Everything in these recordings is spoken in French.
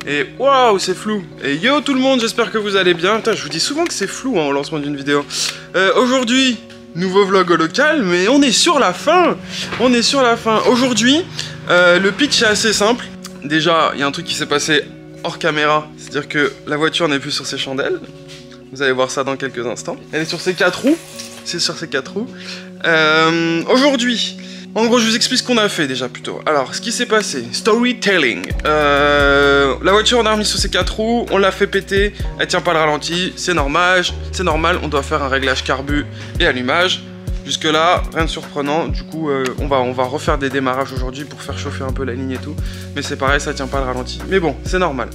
Et waouh, c'est flou. Et yo tout le monde, j'espère que vous allez bien. Putain, je vous dis souvent que c'est flou hein, au lancement d'une vidéo. Aujourd'hui, nouveau vlog au local, mais on est sur la fin. On est sur la fin. Aujourd'hui, le pitch est assez simple. Déjà, il y a un truc qui s'est passé hors caméra. C'est-à-dire que la voiture n'est plus sur ses chandelles. Vous allez voir ça dans quelques instants. Elle est sur ses 4 roues. C'est sur ses 4 roues. Aujourd'hui... En gros, je vous explique ce qu'on a fait déjà plutôt. Alors, ce qui s'est passé, storytelling. La voiture, on a remis sur ses 4 roues, on l'a fait péter, elle tient pas le ralenti, c'est normal, on doit faire un réglage carbu et allumage. Jusque là, rien de surprenant. Du coup, on va refaire des démarrages aujourd'hui pour faire chauffer un peu la ligne et tout. Mais c'est pareil, ça tient pas le ralenti. Mais bon, c'est normal.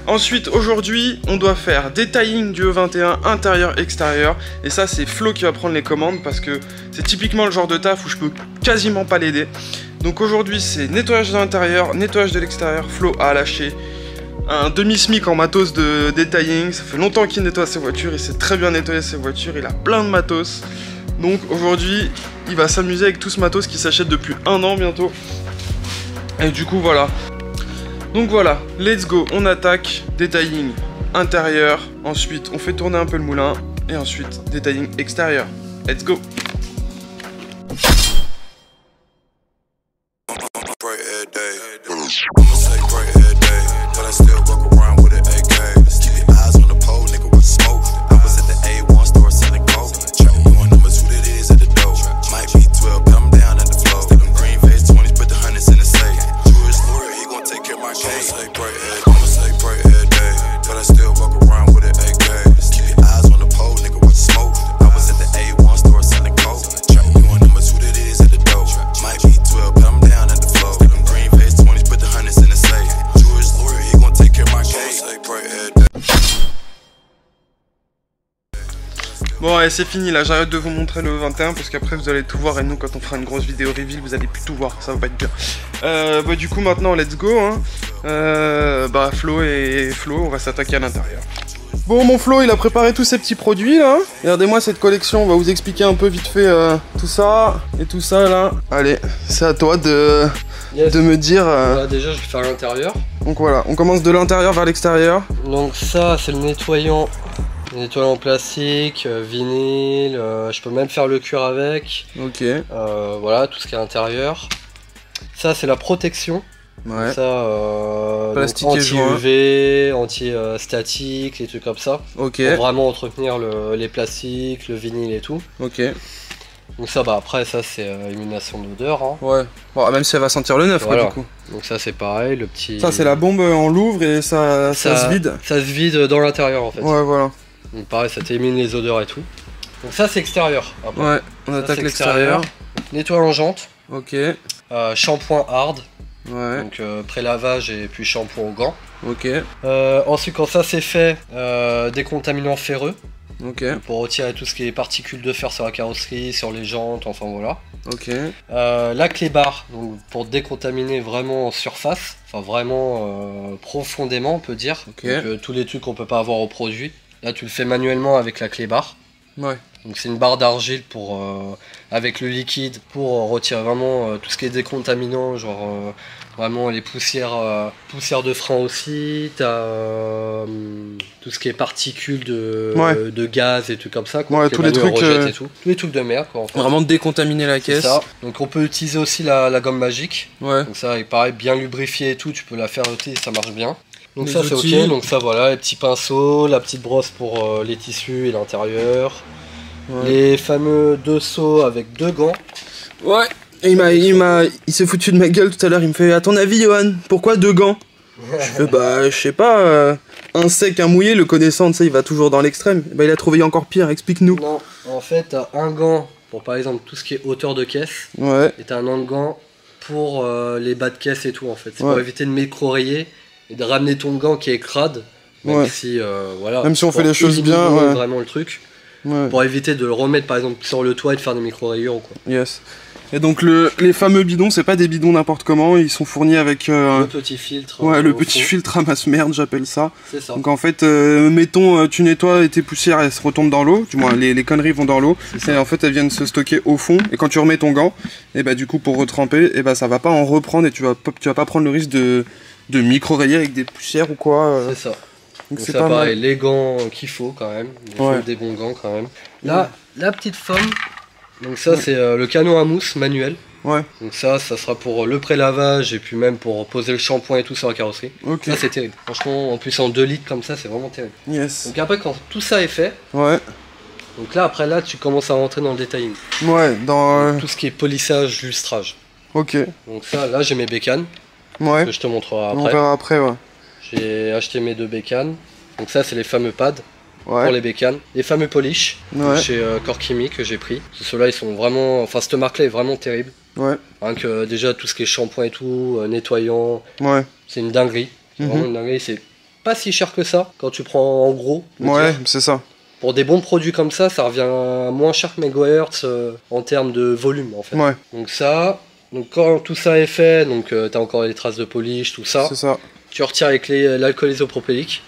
Ensuite, aujourd'hui, on doit faire détailling du E21 intérieur-extérieur. Et ça, c'est Flo qui va prendre les commandes parce que c'est typiquement le genre de taf où je peux quasiment pas l'aider. Donc aujourd'hui, c'est nettoyage de l'intérieur, nettoyage de l'extérieur. Flo a lâché un demi-smic en matos de détailling. Ça fait longtemps qu'il nettoie ses voitures, il sait très bien nettoyer ses voitures, il a plein de matos. Donc aujourd'hui, il va s'amuser avec tout ce matos qui s'achète depuis 1 an bientôt. Et du coup, voilà. Donc voilà, let's go, on attaque, détailling intérieur, ensuite on fait tourner un peu le moulin, et ensuite détailling extérieur. Let's go. Bon ouais, c'est fini là, j'arrête de vous montrer le 21 parce qu'après vous allez tout voir et nous quand on fera une grosse vidéo reveal vous allez plus tout voir, ça va pas être bien. Bah du coup maintenant let's go hein. Flo, on va s'attaquer à l'intérieur. Bon mon Flo il a préparé tous ces petits produits là. Regardez-moi cette collection, on va vous expliquer un peu vite fait tout ça et tout ça là. Allez, c'est à toi de me dire... Déjà je vais faire l'intérieur. Donc voilà, on commence de l'intérieur vers l'extérieur. Donc ça c'est le nettoyant. Nettoyant plastique, vinyle, je peux même faire le cuir avec. Ok. Voilà, tout ce qui est à l'intérieur. Ça, c'est la protection. Ouais. Ça, plastique anti-UV, anti-statique, les trucs comme ça. Ok. Pour vraiment entretenir les plastiques, le vinyle et tout. Ok. Donc ça, après, ça, c'est élimination d'odeur. Hein. Ouais. Bon, même si elle va sentir le neuf, voilà. Quoi, du coup. Donc ça, c'est pareil, le petit... Ça, c'est la bombe, on l'ouvre et ça se vide. Ça se vide dans l'intérieur, en fait. Ouais, voilà. Donc pareil, ça t'élimine les odeurs et tout. Donc ça c'est extérieur. Après. Ouais, on attaque l'extérieur. Nettoyant jante. Ok. Shampoing hard. Ouais. Donc pré-lavage et puis shampoing au gant. Ok. Ensuite quand ça c'est fait, décontaminant ferreux. Ok. Pour retirer tout ce qui est particules de fer sur la carrosserie, sur les jantes, enfin voilà. Ok. La clé barre, donc pour décontaminer vraiment en surface, enfin vraiment profondément on peut dire. Okay. Donc, tous les trucs qu'on peut pas avoir au produit. Là tu le fais manuellement avec la clé barre. Ouais. Donc c'est une barre d'argile pour avec le liquide pour retirer vraiment tout ce qui est décontaminant, genre vraiment les poussières de frein aussi, t'as tout ce qui est particules de gaz et tout comme ça, quoi, ouais, tous les trucs et tout. Tous les trucs de merde quoi en fait. Vraiment décontaminer la caisse. Ça. Donc on peut utiliser aussi la gomme magique. Ouais. Donc ça, il paraît bien lubrifié et tout, tu peux la faire ôter, ça marche bien. Donc les ça c'est ok, donc ça voilà, les petits pinceaux, la petite brosse pour les tissus et l'intérieur. Ouais. Les fameux 2 seaux avec 2 gants. Ouais. Et il s'est foutu de ma gueule tout à l'heure, il me fait, à ton avis Johan, pourquoi 2 gants? Je fais, bah je sais pas, un sec, un mouillé, le connaissant, tu sais, il va toujours dans l'extrême. Bah il a trouvé encore pire, explique-nous. Non, en fait t'as un gant pour par exemple tout ce qui est hauteur de caisse. Ouais. Et t'as un autre gant pour les bas de caisse et tout en fait. C'est pour éviter de micro-rayer et de ramener ton gant qui est crade. Même si voilà. Même si on fait les choses bien, vraiment le truc. Pour éviter de le remettre par exemple sur le toit et de faire des micro-rayures ou quoi. Yes. Et donc les fameux bidons, c'est pas des bidons n'importe comment, ils sont fournis avec le petit filtre. Ouais, le petit filtre ramasse merde, j'appelle ça. C'est ça. Donc en fait, mettons, tu nettoies et tes poussières elles se retombent dans l'eau, du moins les conneries vont dans l'eau, et en fait elles viennent se stocker au fond. Et quand tu remets ton gant, et bah du coup pour retremper, et bah ça va pas en reprendre et tu vas pas prendre le risque de de micro rayés avec des poussières ou quoi. C'est ça. Donc c'est pas pareil, mal. les gants qu'il faut quand même. Il faut des bons gants quand même. Là, la petite forme. Donc ça c'est le canon à mousse manuel. Ouais. Donc ça sera pour le pré-lavage et puis même pour poser le shampoing et tout sur la carrosserie. Ça c'est terrible. Franchement, en plus en 2 litres comme ça, c'est vraiment terrible. Yes. Donc après quand tout ça est fait, donc là après tu commences à rentrer dans le detailing. Ouais, dans tout ce qui est polissage, lustrage. Ok. Donc ça, là j'ai mes bécanes. Ouais. Que je te montrerai après. On verra après, ouais. J'ai acheté mes 2 bécanes. Donc ça c'est les fameux pads. Pour les bécanes, les fameux polish chez Corkimi que j'ai pris. Ceux-là ils sont vraiment, enfin cette marque là est vraiment terrible. Rien que déjà tout ce qui est shampoing et tout, nettoyant, c'est une dinguerie. C'est vraiment une dinguerie, c'est pas si cher que ça quand tu prends en gros. C'est ça. Pour des bons produits comme ça revient moins cher que Megahertz en termes de volume en fait. Donc ça, donc quand tout ça est fait, donc t'as encore les traces de polish, tout ça. C'est ça. Tu retires avec l'alcool isopropylique.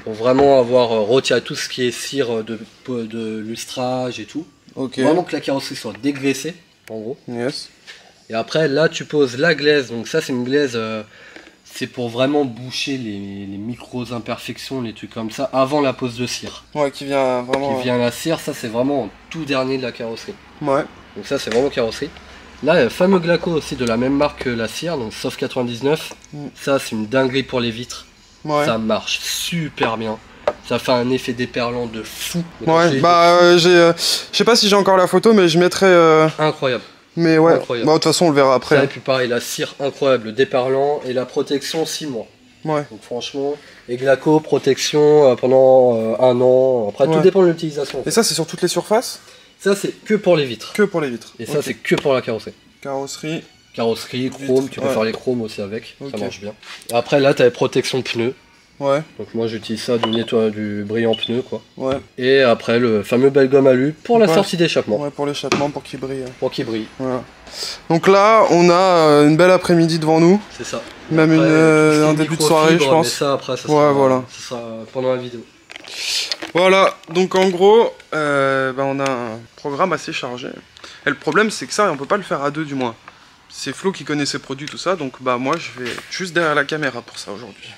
Pour vraiment avoir retiré tout ce qui est cire de lustrage et tout. Vraiment que la carrosserie soit dégraissée, en gros. Et après, là, tu poses la glaise. Donc ça, c'est une glaise, c'est pour vraiment boucher les micro-imperfections, les trucs comme ça, avant la pose de cire. Qui vient vraiment... Qui vient la cire, ça, c'est vraiment en tout dernier de la carrosserie. Donc ça, c'est vraiment carrosserie. Là, le fameux Glaco aussi, de la même marque que la cire, donc Soft 99. Ça, c'est une dinguerie pour les vitres. Ça marche super bien. Ça fait un effet déperlant de fou. Je sais pas si j'ai encore la photo, mais je mettrai... Incroyable. Mais ouais, de toute façon on le verra après. Et puis pareil, la cire incroyable, le déperlant et la protection 6 mois. Donc franchement, et Glaco, protection pendant 1 an. Après tout dépend de l'utilisation. Et ça c'est sur toutes les surfaces? Ça c'est que pour les vitres. Que pour les vitres. Et ça c'est que pour la carrosserie. Carrosserie, chrome, tu peux faire les chromes aussi avec, ça marche bien. Après là t'as les protections pneus. Donc moi j'utilise ça du brillant pneu quoi. Et après le fameux belle gomme alu pour la sortie d'échappement. Pour l'échappement, pour qu'il brille. Donc là on a une belle après-midi devant nous. C'est ça. Même après, un début de soirée je pense. Mais ça après ça sera pendant la vidéo. Voilà, donc en gros on a un programme assez chargé. Et le problème c'est que ça on peut pas le faire à deux du moins. C'est Flo qui connaît ses produits, tout ça, donc moi je vais juste derrière la caméra pour ça aujourd'hui.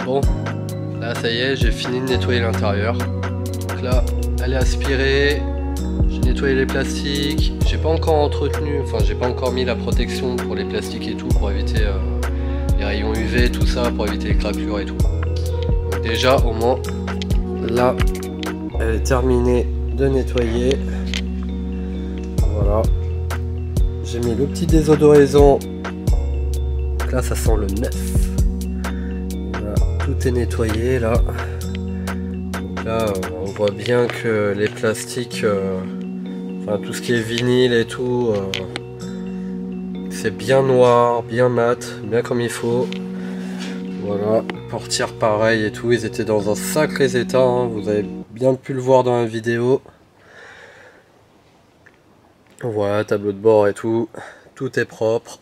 Bon, là ça y est, j'ai fini de nettoyer l'intérieur. Donc là, elle est aspirée. J'ai nettoyé les plastiques. J'ai pas encore entretenu, enfin j'ai pas encore mis la protection pour les plastiques et tout, pour éviter les rayons UV, tout ça, pour éviter les craquelures et tout. Donc déjà, au moins, là, elle est terminée de nettoyer. Voilà. J'ai mis le petit désodorisant. Donc là, ça sent le neuf. Voilà, tout est nettoyé là. Là on voit bien que les plastiques, enfin tout ce qui est vinyle et tout, c'est bien noir, bien mat, bien comme il faut. Voilà, portière pareil et tout, ils étaient dans un sacré état, hein. Vous avez bien pu le voir dans la vidéo. Voilà, tableau de bord et tout, tout est propre.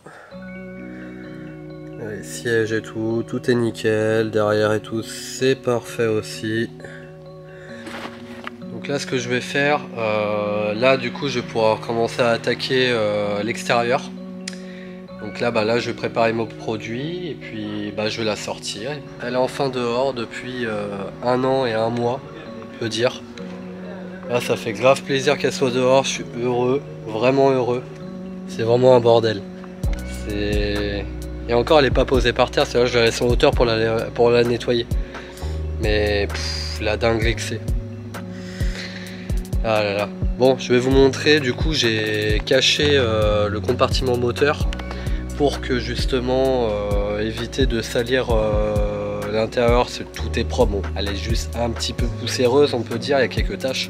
Les sièges et tout, tout est nickel, derrière et tout, c'est parfait aussi. Donc là ce que je vais faire, là du coup je vais pouvoir commencer à attaquer l'extérieur. Donc là, là je vais préparer mon produit et puis je vais la sortir. Elle est enfin dehors depuis 1 an et 1 mois, on peut dire. Là ça fait grave plaisir qu'elle soit dehors, je suis heureux, vraiment heureux. C'est vraiment un bordel. Et encore elle n'est pas posée par terre, c'est-à-dire que je la laisse en hauteur pour la nettoyer. Mais la dinguerie que c'est. Ah là là. Bon, je vais vous montrer, du coup j'ai caché le compartiment moteur pour que justement éviter de salir l'intérieur. Tout est propre, bon, elle est juste un petit peu poussiéreuse on peut dire, il y a quelques taches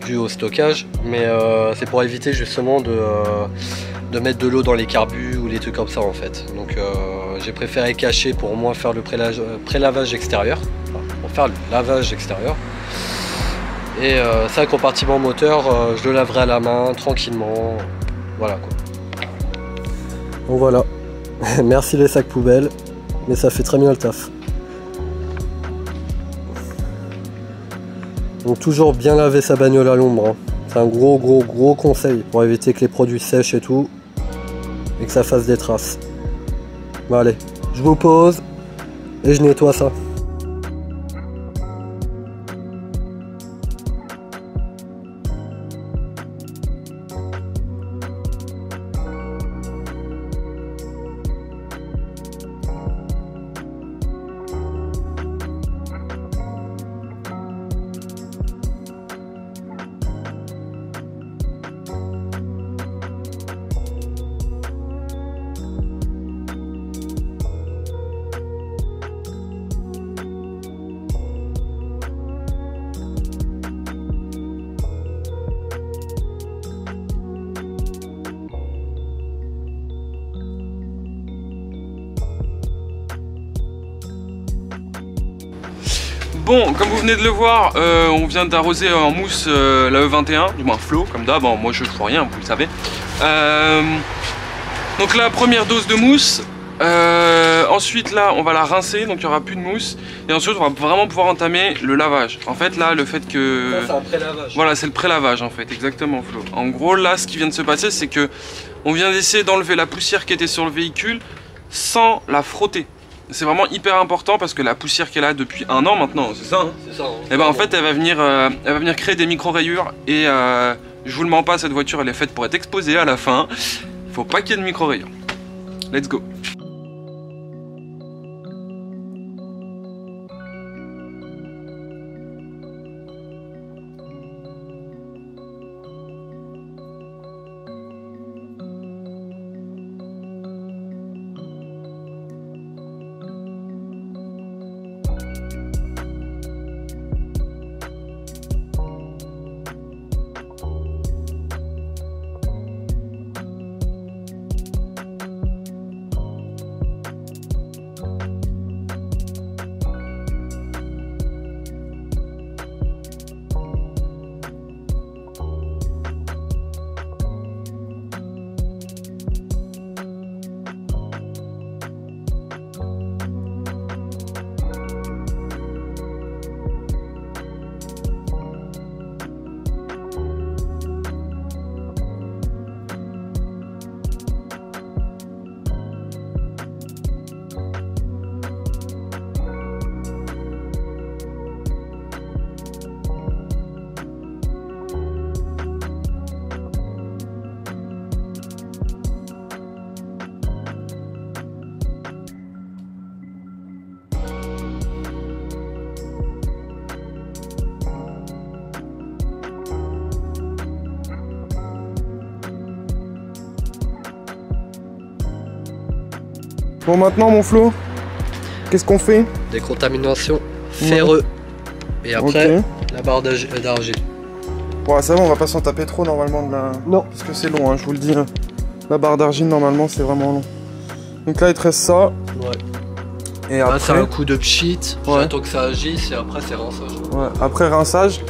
dues au stockage, mais c'est pour éviter justement de mettre de l'eau dans les carbus ou les trucs comme ça en fait. Donc j'ai préféré cacher pour au moins faire le prélavage extérieur, enfin, pour faire le lavage extérieur. Et ça, le compartiment moteur, je le laverai à la main tranquillement, voilà quoi. Donc voilà, merci les sacs poubelles, mais ça fait très bien le taf. Donc toujours bien laver sa bagnole à l'ombre, hein. C'est un gros conseil pour éviter que les produits sèchent et tout, et que ça fasse des traces. Bon allez, je vous pose, et je nettoie ça. Bon, comme vous venez de le voir, on vient d'arroser en mousse la E21, du moins flot, comme d'hab, moi je ne fais rien, vous le savez. Donc la première dose de mousse, ensuite là on va la rincer, donc il n'y aura plus de mousse. Et ensuite on va vraiment pouvoir entamer le lavage. En fait là, le fait que... C'est un pré-lavage. Voilà, c'est le pré-lavage en fait, exactement Flo. En gros là, ce qui vient de se passer, c'est que on vient d'essayer d'enlever la poussière qui était sur le véhicule sans la frotter. C'est vraiment hyper important parce que la poussière qu'elle a depuis 1 an maintenant, c'est ça, hein? C'est ça, hein. Et ben en fait elle va venir créer des micro-rayures et je vous le mens pas, cette voiture elle est faite pour être exposée à la fin. Faut pas qu'il y ait de micro-rayures. Let's go. Bon maintenant mon Flo, qu'est-ce qu'on fait? Décontamination ferreux Et après, la barre d'argile. Ouais, ça va, on va pas s'en taper trop normalement de la... Non. Parce que c'est long, hein, je vous le dis. La barre d'argile, normalement, c'est vraiment long. Donc là, il te reste ça. Ouais. Et là, après... c'est un coup de pchit. Ouais. J'attends que ça agisse et après, c'est rinçage. Ouais, après rinçage.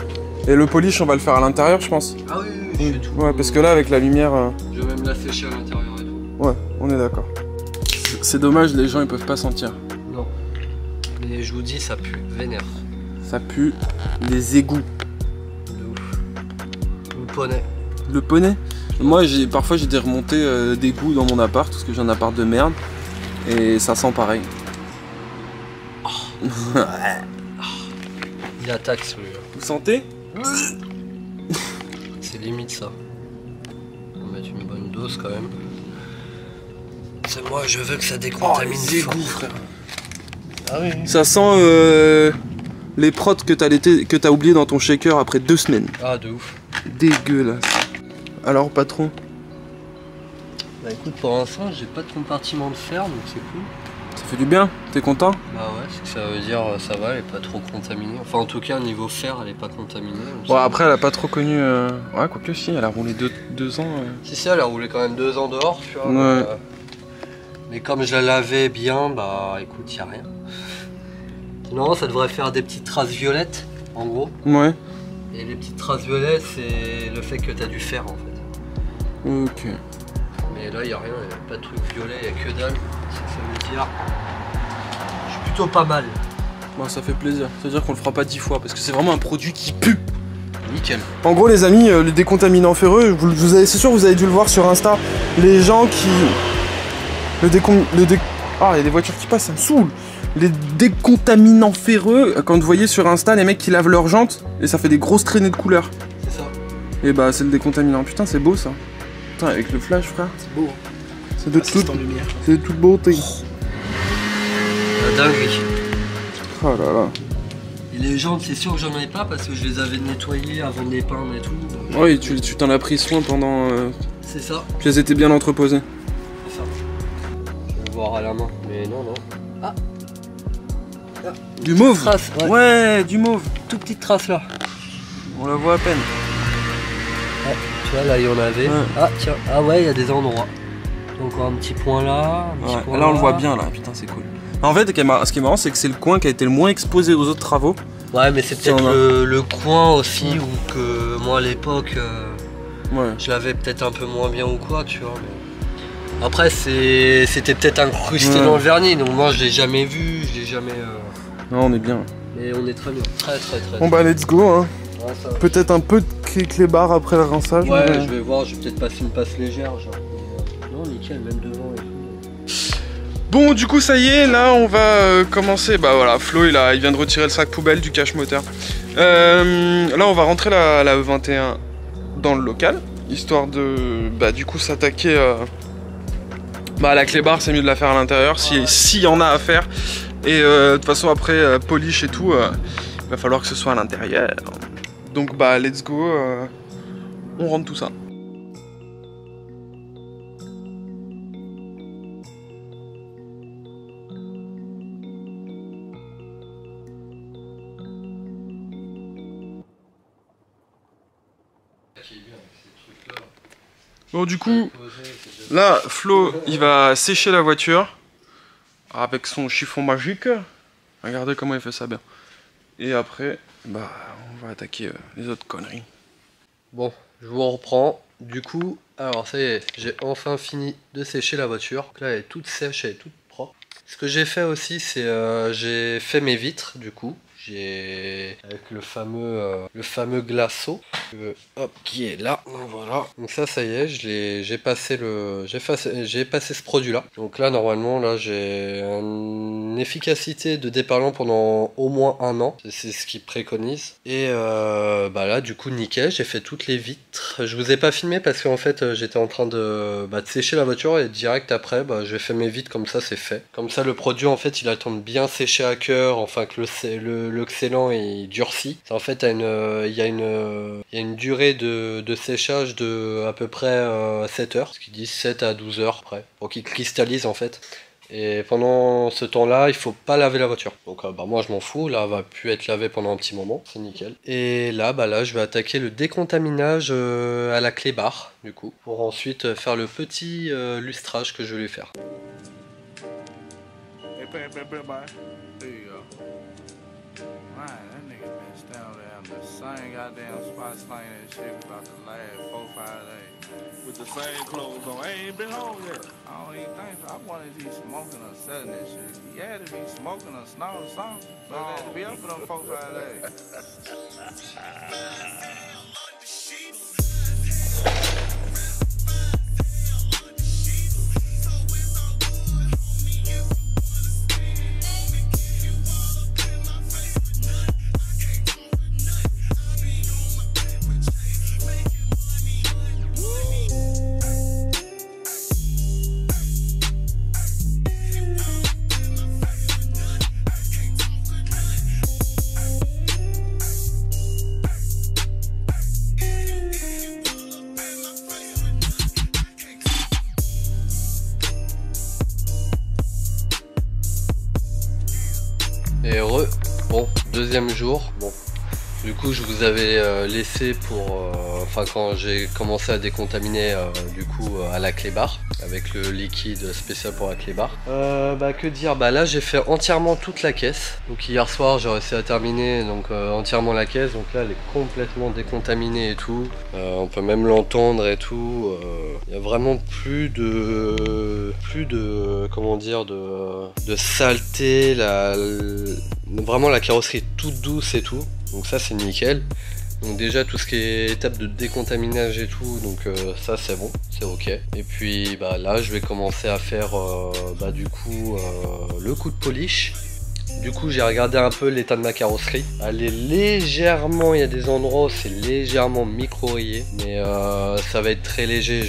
Et le polish, on va le faire à l'intérieur, je pense. Ah oui, je fais tout. Ouais, parce que là, avec la lumière... Je vais même la sécher à l'intérieur et tout. Ouais, on est d'accord. C'est dommage, les gens, ils peuvent pas sentir. Non. Mais je vous dis, ça pue vénère. Ça pue les égouts. De ouf. Le poney. Le poney? Moi, parfois, j'ai des remontées d'égouts dans mon appart, parce que j'ai un appart de merde. Et ça sent pareil. Oh. Il attaque celui-là. Vous sentez? C'est limite ça. On va mettre une bonne dose quand même. C'est moi, je veux que ça décontamine les égouts, frère. Ah oui. Ça sent les prods que t'as oublié dans ton shaker après 2 semaines. Ah, de ouf. Dégueulasse. Alors, patron? Bah écoute, pour l'instant, j'ai pas de compartiment de fer, donc c'est cool. Ça fait du bien? T'es content? Bah ouais, c'est que ça veut dire ça va, elle est pas trop contaminée. Enfin, en tout cas, niveau fer, elle est pas contaminée. Bon, après, elle a pas trop connu... Ouais, quoique si, elle a roulé 2 ans. Si, elle a roulé quand même 2 ans dehors, tu vois. Ouais. Mais comme je la lavais bien, bah écoute, y a rien. Non, ça devrait faire des petites traces violettes, en gros. Ouais. Et les petites traces violettes, c'est le fait que t'as du fer, en fait. Ok. Mais là, y a rien, y a pas de truc violet, y a que dalle. Ça veut dire... Je suis plutôt pas mal. Bon, ça fait plaisir. Ça veut dire qu'on le fera pas 10 fois, parce que c'est vraiment un produit qui pue. Nickel. En gros, les amis, le décontaminant ferreux, c'est sûr, vous avez dû le voir sur Insta. Les gens qui... Ah, il y a des voitures qui passent, ça me saoule. Les décontaminants ferreux, quand vous voyez sur Insta les mecs qui lavent leurs jantes et ça fait des grosses traînées de couleurs. C'est ça. Et bah c'est le décontaminant. Putain, c'est beau ça. Putain, avec le flash, frère. C'est beau. C'est de toute beauté. La dinguerie. Oh là là. Et les jantes, c'est sûr que j'en ai pas parce que je les avais nettoyées avant de les peindre et tout. Donc... Oui, tu t'en as pris soin pendant... C'est ça. Puis elles étaient bien entreposées. C'est ça. Je vais voir à la main, mais non. Ah. Du mauve. Trace, ouais, du mauve. Toute petite trace là. On la voit à peine. Ouais, tu vois, là il y en avait. Ouais. Ah tiens, ah ouais, il y a des endroits. Encore un petit point là. Là on le voit bien là, putain c'est cool. En fait, ce qui est marrant, c'est que c'est le coin qui a été le moins exposé aux autres travaux. Ouais, mais c'est peut-être le coin aussi où que moi à l'époque, je l'avais peut-être un peu moins bien ou quoi, tu vois. Mais... Après, c'était peut-être incrusté dans le vernis, donc moi je l'ai jamais vu, je l'ai jamais. Non, on est bien. Mais on est très bien, très. Bon bah let's go hein. Ouais, peut-être un peu de clébard après le rinçage. Ouais, mais... je vais voir, je vais peut-être passer une passe légère, genre. Mais, non, nickel, même devant et tout. Bon, du coup, ça y est, là, on va commencer. Bah voilà, Flo, il vient de retirer le sac poubelle du cache moteur. Là, on va rentrer la E21 dans le local, histoire de, bah, du coup, s'attaquer. Bah, la clé-barre, c'est mieux de la faire à l'intérieur, s'il y en a à faire. Et de toute façon, après, polish et tout, il va falloir que ce soit à l'intérieur. Donc, bah, let's go. On rentre tout ça. Bon, du coup, là, Flo, il va sécher la voiture avec son chiffon magique. Regardez comment il fait ça bien. Et après, bah, on va attaquer les autres conneries. Bon, je vous reprends. Du coup, alors ça y est, j'ai enfin fini de sécher la voiture. Donc là, elle est toute sèche, elle est toute propre. Ce que j'ai fait aussi, c'est j'ai fait mes vitres, du coup. Avec le fameux glaçon hop, qui est là, voilà. Donc ça y est, j'ai passé ce produit là. Donc là normalement là j'ai une efficacité de déparlant pendant au moins 1 an, c'est ce qu'ils préconisent. Et bah là du coup nickel, j'ai fait toutes les vitres. Je vous ai pas filmé parce qu'en fait j'étais en train de sécher la voiture et direct après j'ai fait mes vitres, comme ça c'est fait. Comme ça le produit en fait il attend de bien sécher à cœur, enfin que l'oxylant il durcit. En fait il y a une durée de séchage de à peu près 7 heures, ce qui dit 7 à 12 heures après, pour qu'il cristallise en fait. Et pendant ce temps-là, il faut pas laver la voiture. Donc bah moi je m'en fous, là elle va plus être lavée pendant un petit moment, c'est nickel. Et là, là je vais attaquer le décontaminage à la clé barre, du coup, pour ensuite faire le petit lustrage que je vais lui faire. With the same clothes on. I ain't been home yet. I don't even think so. I wanted to be smoking or selling that shit. You had to be smoking or snorting something. But it had to be up for them 4 or 5 days. Et bon, deuxième jour, bon, du coup je vous avais laissé pour, enfin quand j'ai commencé à décontaminer du coup à la clé barre, avec le liquide spécial pour la clé barre. Que dire, là j'ai fait entièrement toute la caisse, donc hier soir j'ai réussi à terminer donc entièrement la caisse, donc là elle est complètement décontaminée et tout, on peut même l'entendre et tout, il n'y a vraiment plus de comment dire, de saleté, vraiment la carrosserie est toute douce et tout, donc ça c'est nickel. Donc déjà tout ce qui est étape de décontaminage et tout, donc ça c'est bon, c'est ok. Et puis là je vais commencer à faire du coup le coup de polish. Du coup j'ai regardé un peu l'état de ma carrosserie. Elle est légèrement, il y a des endroits où c'est légèrement micro rayé, mais ça va être très léger.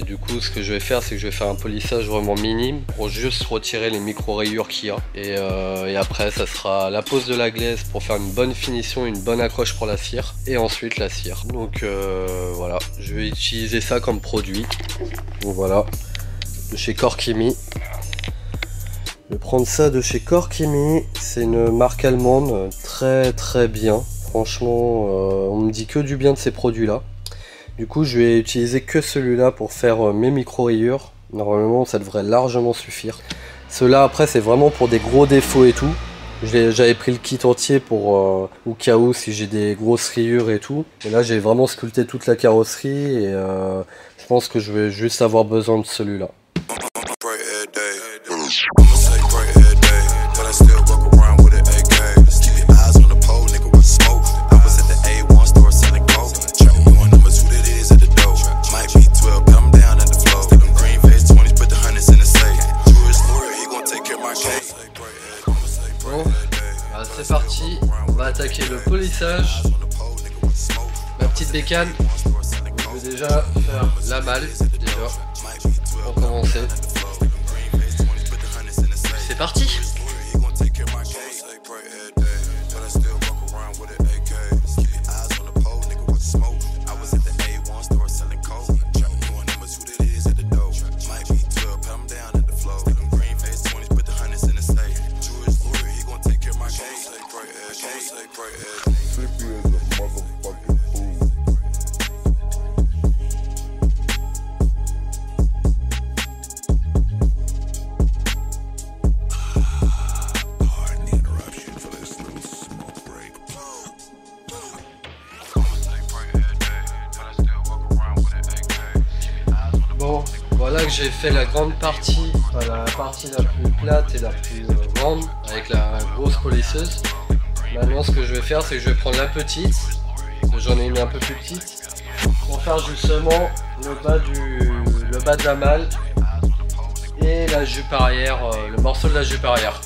Du coup ce que je vais faire, c'est que je vais faire un polissage vraiment minime pour juste retirer les micro rayures qu'il y a. Et après ça sera la pose de la glaise pour faire une bonne finition, une bonne accroche pour la cire, et ensuite la cire. Donc voilà, je vais utiliser ça comme produit. Donc voilà, de chez Corkimi. Je vais prendre ça de chez Corkimi, c'est une marque allemande, très bien. Franchement, on me dit que du bien de ces produits là. Du coup je vais utiliser que celui-là pour faire mes micro rayures. Normalement ça devrait largement suffire. Ceux-là après c'est vraiment pour des gros défauts et tout. J'avais pris le kit entier pour au cas où si j'ai des grosses rayures et tout. Et là j'ai vraiment sculpté toute la carrosserie et je pense que je vais juste avoir besoin de celui-là. C'est parti, on va attaquer le polissage. Ma petite bécane, je vais déjà faire la malle déjà pour commencer. C'est parti. Bon, voilà que j'ai fait la grande partie, la partie la plus plate et la plus grande avec la grosse polisseuse. Maintenant ce que je vais faire, c'est que je vais prendre la petite, parce que j'en ai une un peu plus petite, pour faire justement le bas de la malle et la jupe arrière, le morceau de la jupe arrière.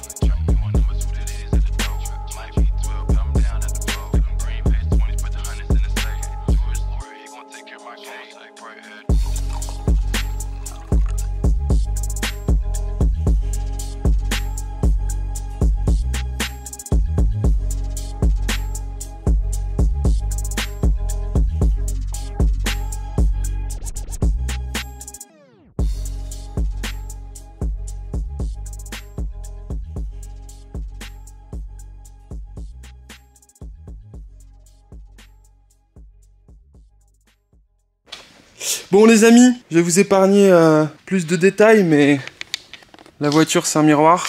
Bon les amis, je vais vous épargner plus de détails, mais la voiture c'est un miroir.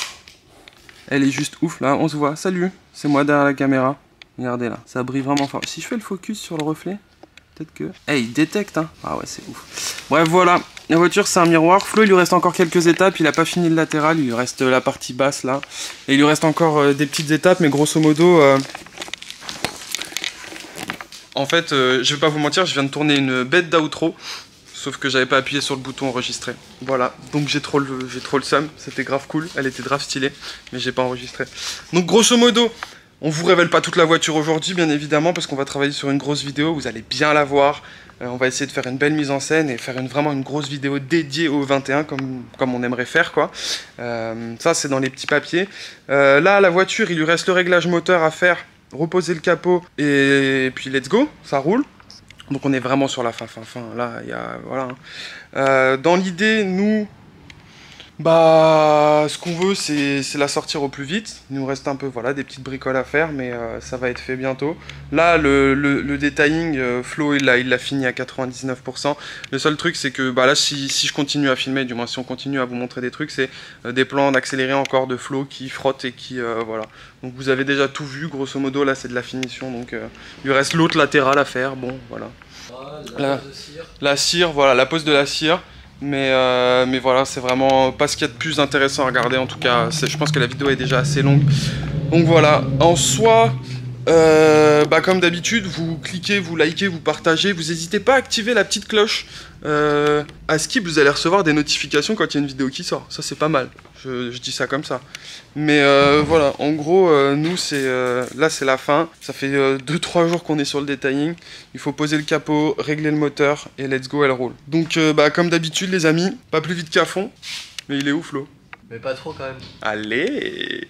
Elle est juste ouf là, on se voit. Salut, c'est moi derrière la caméra. Regardez là, ça brille vraiment fort. Si je fais le focus sur le reflet, peut-être que... Eh, il détecte hein. Ah ouais, c'est ouf. Bref, voilà. La voiture, c'est un miroir. Flo, il lui reste encore quelques étapes. Il a pas fini le latéral. Il lui reste la partie basse là. Et il lui reste encore des petites étapes. Mais grosso modo... En fait, je vais pas vous mentir, je viens de tourner une bête d'outro. Sauf que j'avais pas appuyé sur le bouton enregistrer. Voilà, donc j'ai trop le seum. C'était grave cool, elle était grave stylée. Mais j'ai pas enregistré. Donc grosso modo, on vous révèle pas toute la voiture aujourd'hui, bien évidemment, parce qu'on va travailler sur une grosse vidéo. Vous allez bien la voir. On va essayer de faire une belle mise en scène et faire vraiment une grosse vidéo dédiée au 21 comme on aimerait faire quoi. Ça c'est dans les petits papiers. Là la voiture, il lui reste le réglage moteur à faire, reposer le capot et puis let's go, ça roule. Donc on est vraiment sur la fin. Là il y a voilà. Dans l'idée nous, bah ce qu'on veut c'est la sortir au plus vite. Il nous reste un peu voilà des petites bricoles à faire, mais ça va être fait bientôt. Là le detailing, Flo il l'a fini à 99%. Le seul truc c'est que bah là si je continue à filmer, du moins si on continue à vous montrer des trucs, c'est des plans d'accéléré encore de Flo qui frotte et qui voilà. Donc vous avez déjà tout vu, grosso modo là c'est de la finition, donc il lui reste l'autre latéral à faire, bon voilà. La cire, voilà, la pose de la cire. Mais voilà, c'est vraiment pas ce qu'il y a de plus intéressant à regarder. En tout cas, je pense que la vidéo est déjà assez longue. Donc voilà, en soi, bah comme d'habitude, vous cliquez, vous likez, vous partagez. Vous n'hésitez pas à activer la petite cloche. À Skip, vous allez recevoir des notifications quand il y a une vidéo qui sort. Ça, c'est pas mal. Je dis ça comme ça. Mais voilà, en gros, nous, là, c'est la fin. Ça fait 2-3 jours qu'on est sur le detailing. Il faut poser le capot, régler le moteur, et let's go, elle roule. Donc, bah, comme d'habitude, les amis, pas plus vite qu'à fond. Mais il est où, Flo? Mais pas trop, quand même. Allez!